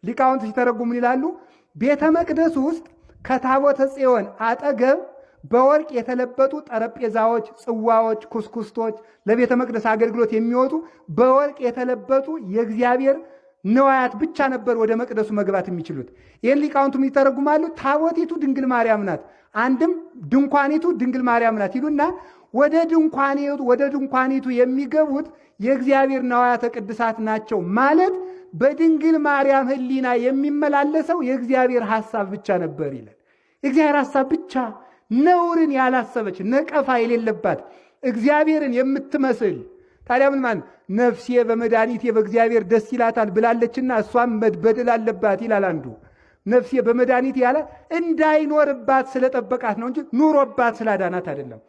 ሊቃውንት ሲተረጉሙ ምን ይላሉ? ቤተ መቅደስ ውስጥ ከታቦተ ጽዮን አጠገብ በወርቅ የተለበጡ ጠረጴዛዎች፣ ጽዋዎች፣ ኩስኩስቶች ለቤተ መቅደስ አገልግሎት የሚወጡ በወርቅ የተለበጡ የእግዚአብሔር ነዋያት ብቻ ነበር ወደ መቅደሱ መግባት የሚችሉት። ይህን ሊቃውንቱ ይተረጉማሉ። ታቦቲቱ ድንግል ማርያም ናት፣ አንድም ድንኳኒቱ ድንግል ማርያም ናት ይሉና ወደ ድንኳኒቱ የሚገቡት የእግዚአብሔር ነዋያተ ቅድሳት ናቸው ማለት በድንግል ማርያም ሕሊና የሚመላለሰው የእግዚአብሔር ሐሳብ ብቻ ነበር ይላል። የእግዚአብሔር ሐሳብ ብቻ፣ ነውርን ያላሰበች ነቀፋ የሌለባት እግዚአብሔርን የምትመስል። ታዲያ ምን ማለት ነፍሴ በመድኃኒቴ በእግዚአብሔር ደስ ይላታል ብላለችና እሷም መበደል አለባት ይላል አንዱ። ነፍሴ በመድኃኒቴ ያለ እንዳይኖርባት ስለጠበቃት ነው እንጂ ኑሮባት ስላዳናት አይደለም።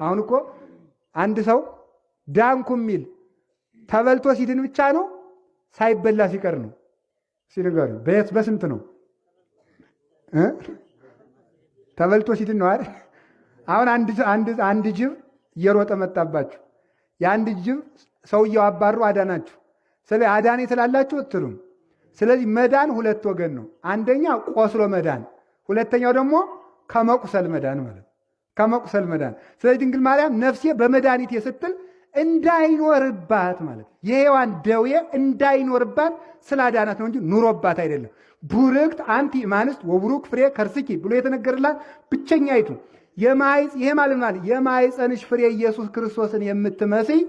አሁን እኮ አንድ ሰው ዳንኩ የሚል ተበልቶ ሲድን ብቻ ነው ሳይበላ ሲቀር ነው? ሲነገሩ በስንት ነው? ተበልቶ ሲድን ነው አይደል? አሁን አንድ ጅብ እየሮጠ መጣባችሁ። የአንድ ጅብ ሰውየው አባሩ አዳናችሁ። ስለ አዳኔ ትላላችሁ አትሉም። ስለዚህ መዳን ሁለት ወገን ነው። አንደኛ ቆስሎ መዳን፣ ሁለተኛው ደግሞ ከመቁሰል መዳን ማለት ከመቁሰል መዳን። ስለዚህ ድንግል ማርያም ነፍሴ በመድኃኒቴ ስትል እንዳይኖርባት ማለት የሔዋን ደዌ እንዳይኖርባት ስላዳናት ነው እንጂ ኑሮባት አይደለም። ቡርክት አንቲ እማንስት ወቡሩክ ፍሬ ከርስኪ ብሎ የተነገረላት ብቸኛይቱ ይሄ ማለት የማኅፀንሽ ፍሬ ኢየሱስ ክርስቶስን የምትመስይ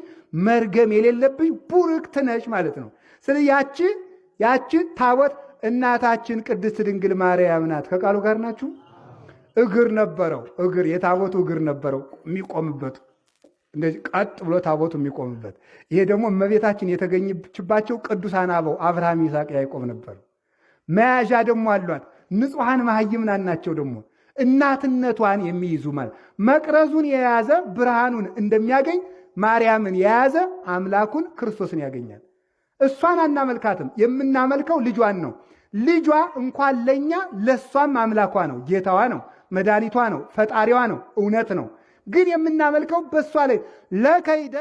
መርገም የሌለብሽ ቡርክት ነሽ ማለት ነው። ስለዚህ ያቺ ታቦት እናታችን ቅድስት ድንግል ማርያም ናት። ከቃሉ ጋር ናችሁ? እግር ነበረው። የታቦቱ እግር ነበረው የሚቆምበት፣ እንደዚህ ቀጥ ብሎ ታቦቱ የሚቆምበት። ይሄ ደግሞ እመቤታችን የተገኘችባቸው ቅዱሳን አበው አብርሃም፣ ይስሐቅ፣ ያዕቆብ ነበሩ። መያዣ ደግሞ አሏት። ንጹሐን መሃይምናን ናቸው። ደግሞ እናትነቷን የሚይዙ ማለት መቅረዙን የያዘ ብርሃኑን እንደሚያገኝ ማርያምን የያዘ አምላኩን ክርስቶስን ያገኛል። እሷን አናመልካትም፣ የምናመልከው ልጇን ነው። ልጇ እንኳን ለእኛ ለእሷም አምላኳ ነው፣ ጌታዋ ነው፣ መድኃኒቷ ነው፣ ፈጣሪዋ ነው፣ እውነት ነው። ግን የምናመልከው በእሷ ላይ ለከይደ